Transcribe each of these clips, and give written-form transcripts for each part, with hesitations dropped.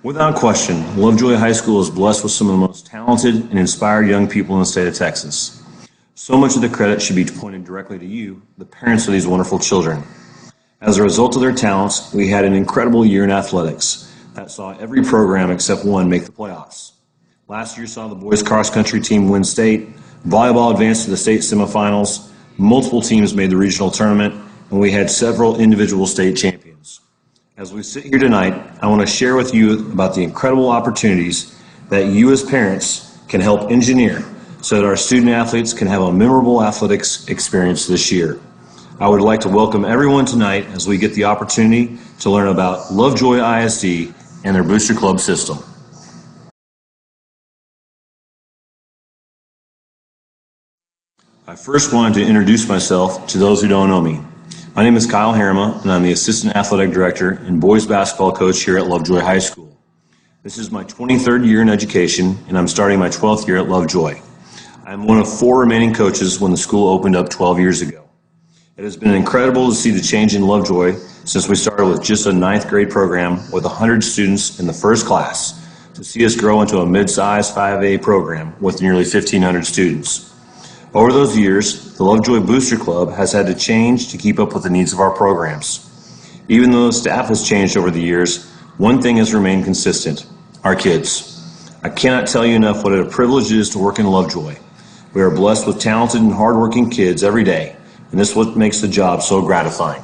Without question, Lovejoy High School is blessed with some of the most talented and inspired young people in the state of Texas. So much of the credit should be pointed directly to you, the parents of these wonderful children. As a result of their talents, we had an incredible year in athletics that saw every program except one make the playoffs. Last year saw the boys cross country team win state, volleyball advanced to the state semifinals, multiple teams made the regional tournament, and we had several individual state champions. As we sit here tonight, I want to share with you about the incredible opportunities that you as parents can help engineer so that our student athletes can have a memorable athletics experience this year. I would like to welcome everyone tonight as we get the opportunity to learn about Lovejoy ISD and their Booster Club system. I first wanted to introduce myself to those who don't know me. My name is Kyle Harima, and I'm the Assistant Athletic Director and Boys Basketball Coach here at Lovejoy High School. This is my 23rd year in education, and I'm starting my 12th year at Lovejoy. I'm one of 4 remaining coaches when the school opened up 12 years ago. It has been incredible to see the change in Lovejoy since we started with just a 9th grade program with 100 students in the first class to see us grow into a mid-sized 5A program with nearly 1,500 students. Over those years, the Lovejoy Booster Club has had to change to keep up with the needs of our programs. Even though the staff has changed over the years, one thing has remained consistent: our kids. I cannot tell you enough what a privilege it is to work in Lovejoy. We are blessed with talented and hardworking kids every day, and this is what makes the job so gratifying.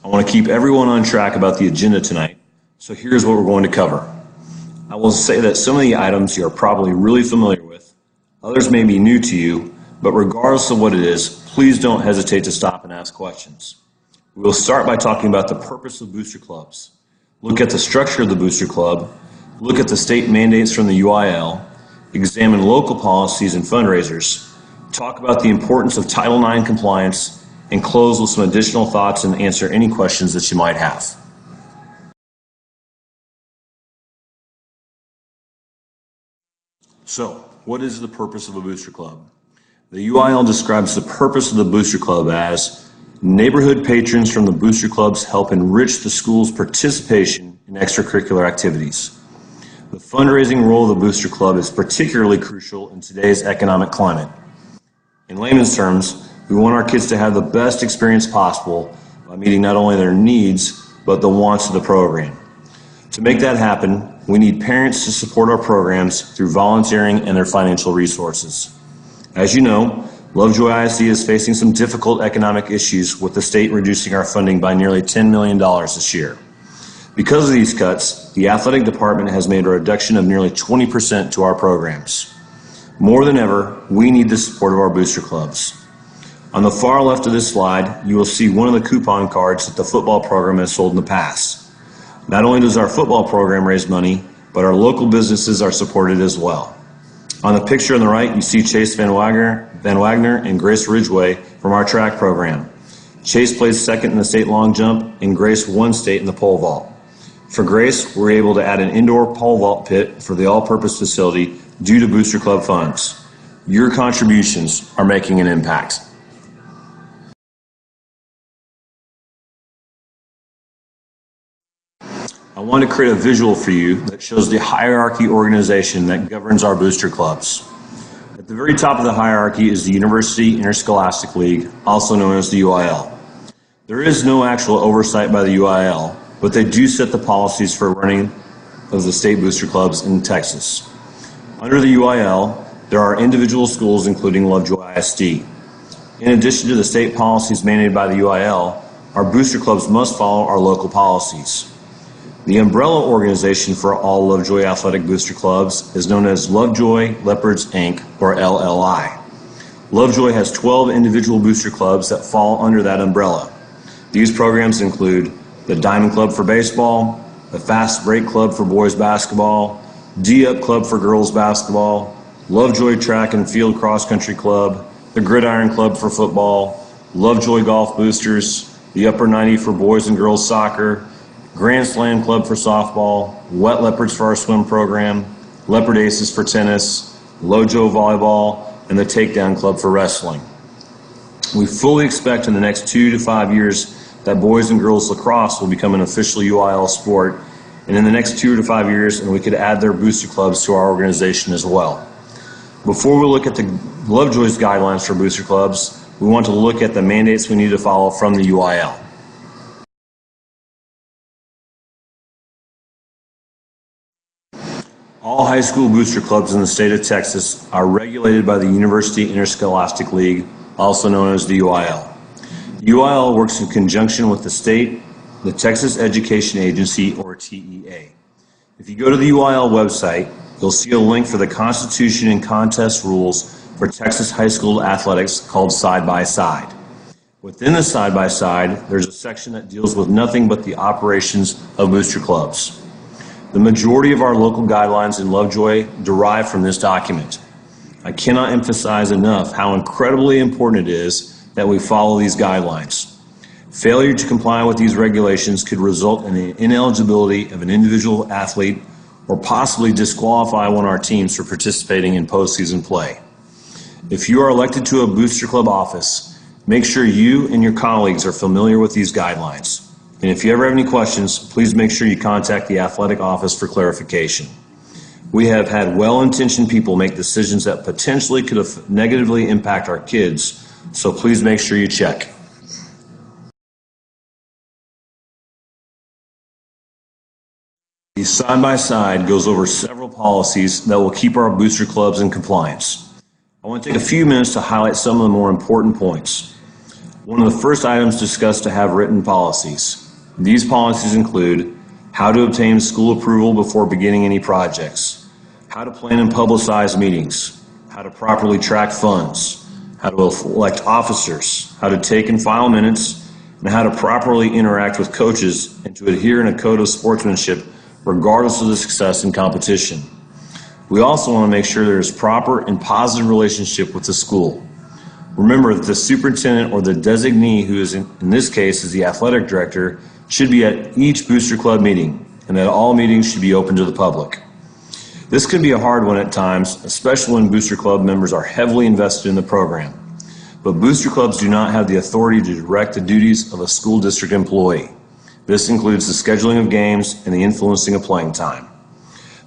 I want to keep everyone on track about the agenda tonight, so here's what we're going to cover. I will say that some of the items you are probably really familiar with, others may be new to you, but regardless of what it is, please don't hesitate to stop and ask questions. We will start by talking about the purpose of booster clubs, look at the structure of the booster club, look at the state mandates from the UIL, examine local policies and fundraisers, talk about the importance of Title IX compliance, and close with some additional thoughts and answer any questions that you might have. So, what is the purpose of a booster club? The UIL describes the purpose of the booster club as neighborhood patrons from the booster clubs help enrich the school's participation in extracurricular activities. The fundraising role of the booster club is particularly crucial in today's economic climate. In layman's terms, we want our kids to have the best experience possible by meeting not only their needs, but the wants of the program. To make that happen, we need parents to support our programs through volunteering and their financial resources. As you know, Lovejoy ISD is facing some difficult economic issues with the state reducing our funding by nearly $10 million this year. Because of these cuts, the athletic department has made a reduction of nearly 20% to our programs. More than ever, we need the support of our booster clubs. On the far left of this slide, you will see one of the coupon cards that the football program has sold in the past. Not only does our football program raise money, but our local businesses are supported as well. On the picture on the right, you see Chase Van Wagner and Grace Ridgway from our track program. Chase placed second in the state long jump, and Grace won state in the pole vault. For Grace, we were able to add an indoor pole vault pit for the all-purpose facility due to Booster Club funds. Your contributions are making an impact. I want to create a visual for you that shows the hierarchy organization that governs our booster clubs. At the very top of the hierarchy is the University Interscholastic League, also known as the UIL. There is no actual oversight by the UIL, but they do set the policies for running of the state booster clubs in Texas. Under the UIL, there are individual schools including Lovejoy ISD. In addition to the state policies mandated by the UIL, our booster clubs must follow our local policies. The umbrella organization for all Lovejoy athletic booster clubs is known as Lovejoy Leopards, Inc., or LLI. Lovejoy has 12 individual booster clubs that fall under that umbrella. These programs include the Diamond Club for baseball, the Fast Break Club for boys basketball, D-Up Club for girls basketball, Lovejoy Track and Field Cross Country Club, the Gridiron Club for football, Lovejoy Golf Boosters, the Upper 90 for boys and girls soccer, Grand Slam Club for softball, Wet Leopards for our swim program, Leopard Aces for tennis, Lojo Volleyball, and the Takedown Club for wrestling. We fully expect in the next 2 to 5 years that boys and girls lacrosse will become an official UIL sport, and in the next 2 to 5 years, and we could add their booster clubs to our organization as well. Before we look at the Lovejoy's guidelines for booster clubs, we want to look at the mandates we need to follow from the UIL. All high school booster clubs in the state of Texas are regulated by the University Interscholastic League, also known as the UIL. The UIL works in conjunction with the state, the Texas Education Agency, or TEA. If you go to the UIL website, you'll see a link for the Constitution and contest rules for Texas high school athletics called Side by Side. Within the Side by Side, there's a section that deals with nothing but the operations of booster clubs. The majority of our local guidelines in Lovejoy derive from this document. I cannot emphasize enough how incredibly important it is that we follow these guidelines. Failure to comply with these regulations could result in the ineligibility of an individual athlete or possibly disqualify one of our teams for participating in postseason play. If you are elected to a booster club office, make sure you and your colleagues are familiar with these guidelines. And if you ever have any questions, please make sure you contact the athletic office for clarification. We have had well-intentioned people make decisions that potentially could negatively impact our kids, so please make sure you check. The side-by-side goes over several policies that will keep our booster clubs in compliance. I want to take a few minutes to highlight some of the more important points. One of the first items discussed to have written policies. These policies include how to obtain school approval before beginning any projects, how to plan and publicize meetings, how to properly track funds, how to elect officers, how to take and file minutes, and how to properly interact with coaches and to adhere in a code of sportsmanship regardless of the success in competition. We also want to make sure there is proper and positive relationship with the school. Remember that the superintendent or the designee, who is in this case is the athletic director, should be at each booster club meeting, and that all meetings should be open to the public. This can be a hard one at times, especially when booster club members are heavily invested in the program. But booster clubs do not have the authority to direct the duties of a school district employee. This includes the scheduling of games and the influencing of playing time.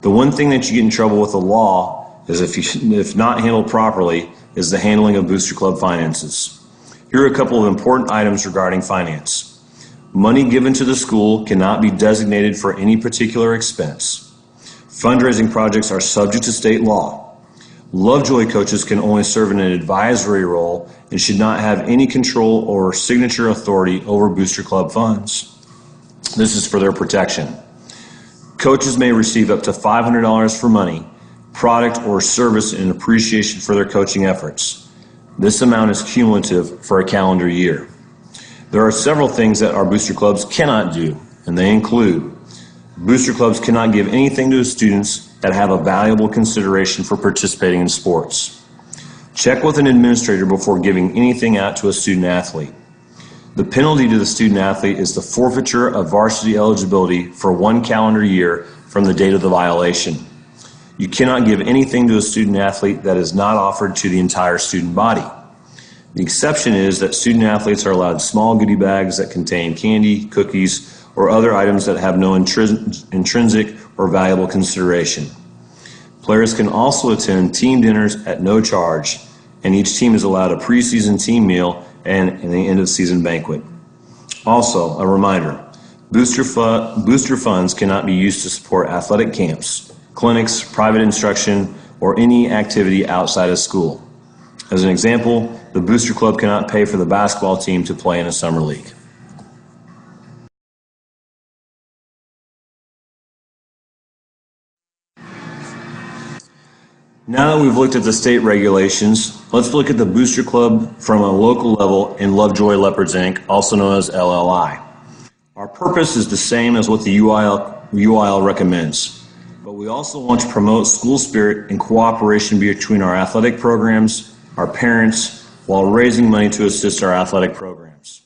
The one thing that you get in trouble with the law is if not handled properly is the handling of booster club finances. Here are a couple of important items regarding finance. Money given to the school cannot be designated for any particular expense. Fundraising projects are subject to state law. Lovejoy coaches can only serve in an advisory role and should not have any control or signature authority over booster club funds. This is for their protection. Coaches may receive up to $500 for money, product, or service in appreciation for their coaching efforts. This amount is cumulative for a calendar year. There are several things that our booster clubs cannot do, and they include booster clubs cannot give anything to students that have a valuable consideration for participating in sports. Check with an administrator before giving anything out to a student athlete. The penalty to the student athlete is the forfeiture of varsity eligibility for 1 calendar year from the date of the violation. You cannot give anything to a student athlete that is not offered to the entire student body. The exception is that student athletes are allowed small goodie bags that contain candy, cookies, or other items that have no intrinsic or valuable consideration. Players can also attend team dinners at no charge, and each team is allowed a preseason team meal and an end-of-season banquet. Also, a reminder, booster funds cannot be used to support athletic camps, clinics, private instruction, or any activity outside of school. As an example, the booster club cannot pay for the basketball team to play in a summer league. Now that we've looked at the state regulations, let's look at the booster club from a local level in Lovejoy Leopards, Inc., also known as LLI. Our purpose is the same as what the UIL recommends, but we also want to promote school spirit and cooperation between our athletic programs, our parents, while raising money to assist our athletic programs.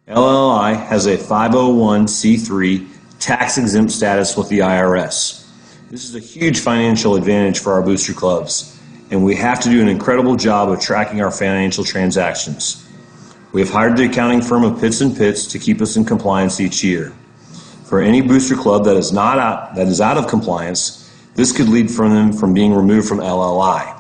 LLI has a 501c3 tax-exempt status with the IRS. This is a huge financial advantage for our booster clubs, and we have to do an incredible job of tracking our financial transactions. We have hired the accounting firm of Pitts & Pitts to keep us in compliance each year. For any booster club that is out of compliance, this could lead them from being removed from LLI.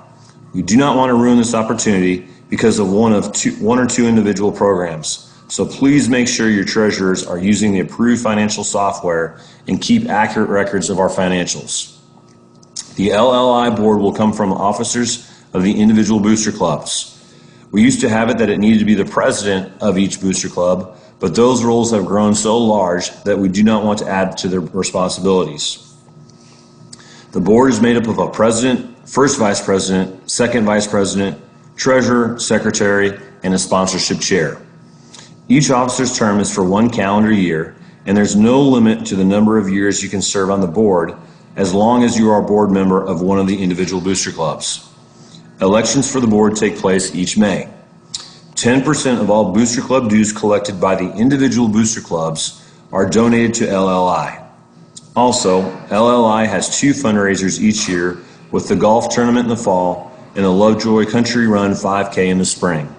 We do not want to ruin this opportunity because of one or two individual programs. So please make sure your treasurers are using the approved financial software and keep accurate records of our financials. The LLI board will come from officers of the individual booster clubs. We used to have it that it needed to be the president of each booster club, but those roles have grown so large that we do not want to add to their responsibilities. The board is made up of a president, first vice president, second vice president, treasurer, secretary, and a sponsorship chair. Each officer's term is for 1 calendar year, and there's no limit to the number of years you can serve on the board as long as you are a board member of one of the individual booster clubs. Elections for the board take place each May. 10% of all booster club dues collected by the individual booster clubs are donated to LLI. Also, LLI has 2 fundraisers each year, with the golf tournament in the fall and the Lovejoy Country Run 5K in the spring.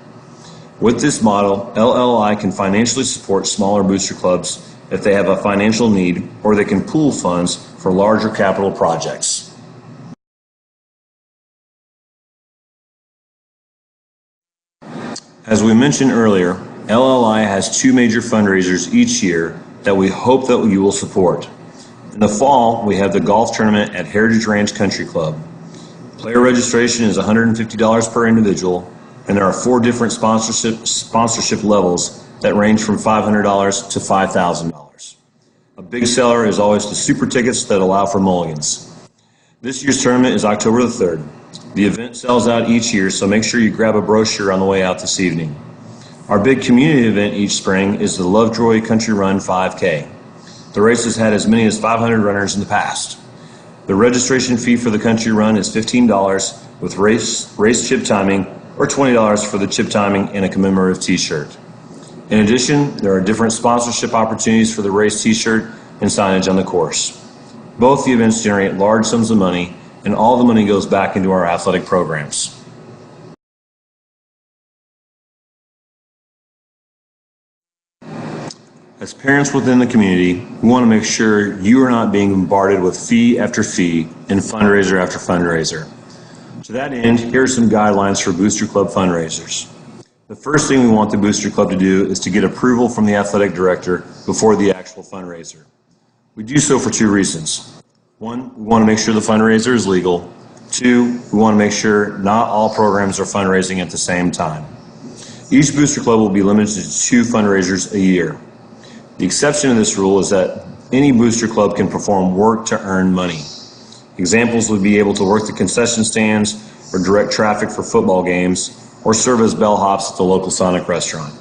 With this model, LLI can financially support smaller booster clubs if they have a financial need, or they can pool funds for larger capital projects. As we mentioned earlier, LLI has 2 major fundraisers each year that we hope that you will support. In the fall, we have the golf tournament at Heritage Ranch Country Club. Player registration is $150 per individual, and there are 4 different sponsorship levels that range from $500 to $5,000. A big seller is always the super tickets that allow for mulligans. This year's tournament is October the 3rd. The event sells out each year, so make sure you grab a brochure on the way out this evening. Our big community event each spring is the Lovejoy Country Run 5K. The race has had as many as 500 runners in the past. The registration fee for the country run is $15 with race chip timing, or $20 for the chip timing and a commemorative t-shirt. In addition, there are different sponsorship opportunities for the race t-shirt and signage on the course. Both the events generate large sums of money, and all the money goes back into our athletic programs. As parents within the community, we want to make sure you are not being bombarded with fee after fee and fundraiser after fundraiser. To that end, here are some guidelines for Booster Club fundraisers. The first thing we want the Booster Club to do is to get approval from the athletic director before the actual fundraiser. We do so for 2 reasons. 1, we want to make sure the fundraiser is legal. 2, we want to make sure not all programs are fundraising at the same time. Each Booster Club will be limited to 2 fundraisers a year. The exception to this rule is that any booster club can perform work to earn money. Examples would be able to work the concession stands, or direct traffic for football games, or serve as bellhops at the local Sonic restaurant.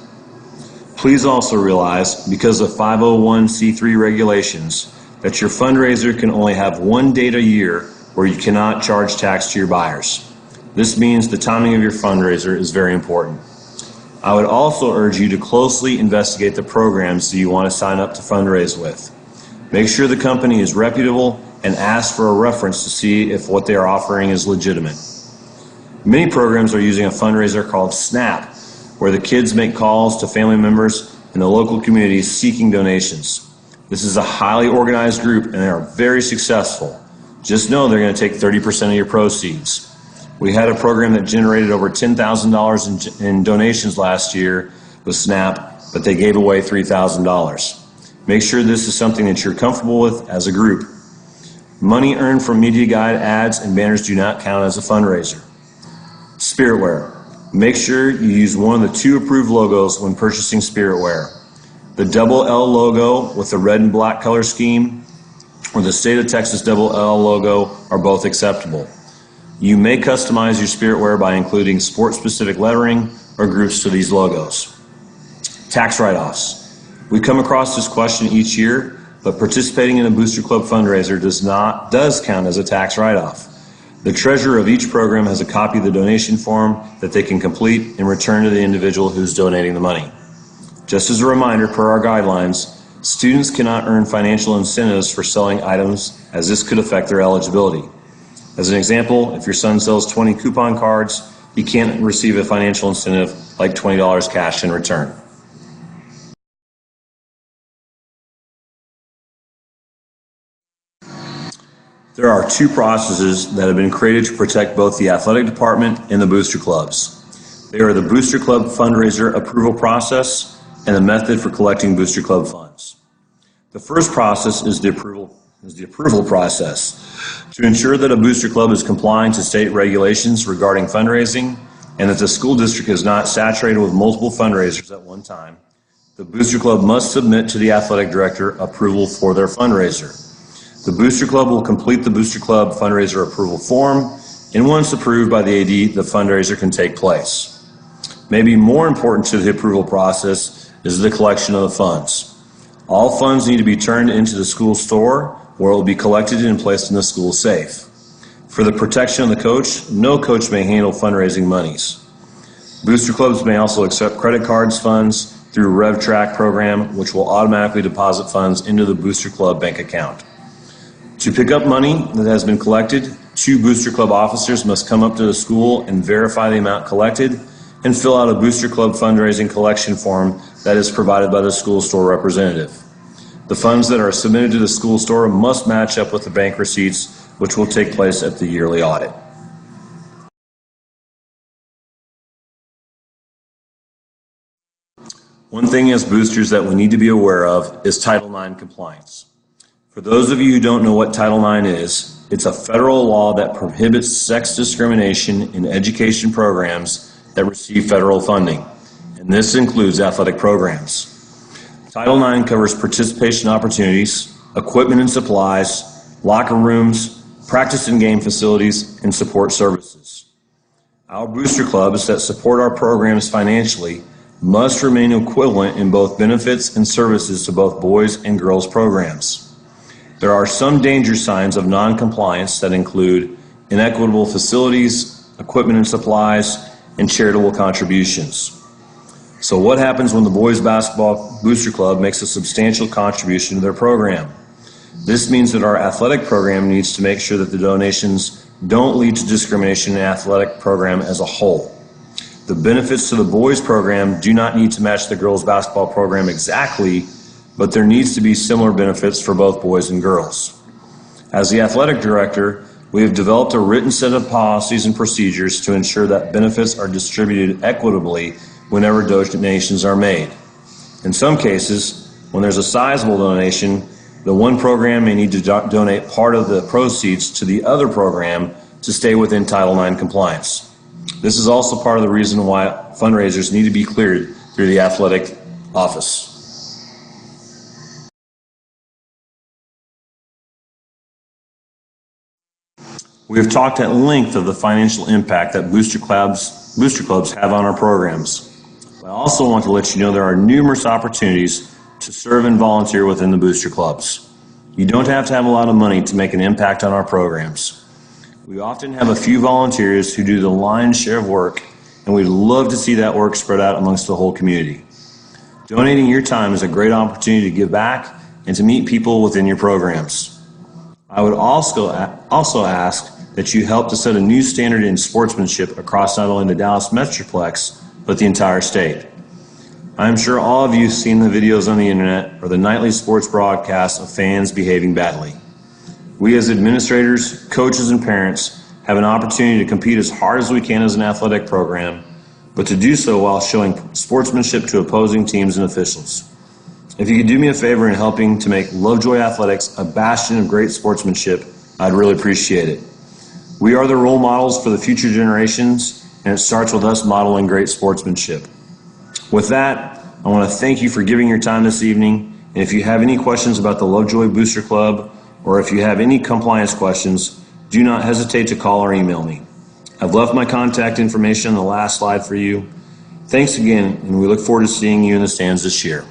Please also realize, because of 501c3 regulations, that your fundraiser can only have 1 date a year where you cannot charge tax to your buyers. This means the timing of your fundraiser is very important. I would also urge you to closely investigate the programs that you want to sign up to fundraise with. Make sure the company is reputable and ask for a reference to see if what they are offering is legitimate. Many programs are using a fundraiser called SNAP, where the kids make calls to family members in the local communities seeking donations. This is a highly organized group, and they are very successful. Just know they're going to take 30% of your proceeds. We had a program that generated over $10,000 in donations last year with SNAP, but they gave away $3,000. Make sure this is something that you're comfortable with as a group. Money earned from media guide ads and banners do not count as a fundraiser. Spiritware. Make sure you use one of the 2 approved logos when purchasing Spiritware. The double L logo with the red and black color scheme, or the State of Texas double L logo are both acceptable. You may customize your Spiritware by including sport-specific lettering or groups to these logos. Tax write-offs. We come across this question each year, but participating in a Booster Club fundraiser does count as a tax write-off. The treasurer of each program has a copy of the donation form that they can complete and return to the individual who's donating the money. Just as a reminder, per our guidelines, students cannot earn financial incentives for selling items, as this could affect their eligibility. As an example, if your son sells 20 coupon cards, you can't receive a financial incentive like $20 cash in return. There are two processes that have been created to protect both the athletic department and the booster clubs. They are the Booster Club fundraiser approval process and the method for collecting Booster Club funds. The first process is the approval process to ensure that a booster club is complying to state regulations regarding fundraising and that the school district is not saturated with multiple fundraisers at one time. The booster club must submit to the athletic director approval for their fundraiser. The booster club will complete the booster club fundraiser approval form, and once approved by the AD, the fundraiser can take place. Maybe more important to the approval process is the collection of the funds. All funds need to be turned into the school store where it will be collected and placed in the school safe. For the protection of the coach, no coach may handle fundraising monies. Booster clubs may also accept credit cards funds through RevTrack program, which will automatically deposit funds into the booster club bank account. To pick up money that has been collected, 2 booster club officers must come up to the school and verify the amount collected and fill out a booster club fundraising collection form that is provided by the school store representative. The funds that are submitted to the school store must match up with the bank receipts, which will take place at the yearly audit. One thing as boosters that we need to be aware of is Title IX compliance. For those of you who don't know what Title IX is, it's a federal law that prohibits sex discrimination in education programs that receive federal funding, and this includes athletic programs. Title IX covers participation opportunities, equipment and supplies, locker rooms, practice and game facilities, and support services. Our booster clubs that support our programs financially must remain equivalent in both benefits and services to both boys and girls programs. There are some danger signs of non-compliance that include inequitable facilities, equipment and supplies, and charitable contributions. So what happens when the boys basketball booster club makes a substantial contribution to their program? This means that our athletic program needs to make sure that the donations don't lead to discrimination in the athletic program as a whole. The benefits to the boys program do not need to match the girls basketball program exactly, but there needs to be similar benefits for both boys and girls. As the athletic director, we have developed a written set of policies and procedures to ensure that benefits are distributed equitably whenever donations are made. In some cases, when there's a sizable donation, the one program may need to donate part of the proceeds to the other program to stay within Title IX compliance. This is also part of the reason why fundraisers need to be cleared through the athletic office. We have talked at length of the financial impact that booster clubs have on our programs. I also want to let you know there are numerous opportunities to serve and volunteer within the booster clubs. You don't have to have a lot of money to make an impact on our programs. We often have a few volunteers who do the lion's share of work, and we'd love to see that work spread out amongst the whole community. Donating your time is a great opportunity to give back and to meet people within your programs. I would also ask that you help to set a new standard in sportsmanship across not only the Dallas Metroplex, but the entire state. I'm sure all of you have seen the videos on the internet or the nightly sports broadcasts of fans behaving badly. We as administrators, coaches, and parents have an opportunity to compete as hard as we can as an athletic program, but to do so while showing sportsmanship to opposing teams and officials. If you could do me a favor in helping to make Lovejoy Athletics a bastion of great sportsmanship, I'd really appreciate it. We are the role models for the future generations, and it starts with us modeling great sportsmanship. With that, I want to thank you for giving your time this evening, and if you have any questions about the Lovejoy Booster Club, or if you have any compliance questions, do not hesitate to call or email me. I've left my contact information on the last slide for you. Thanks again, and we look forward to seeing you in the stands this year.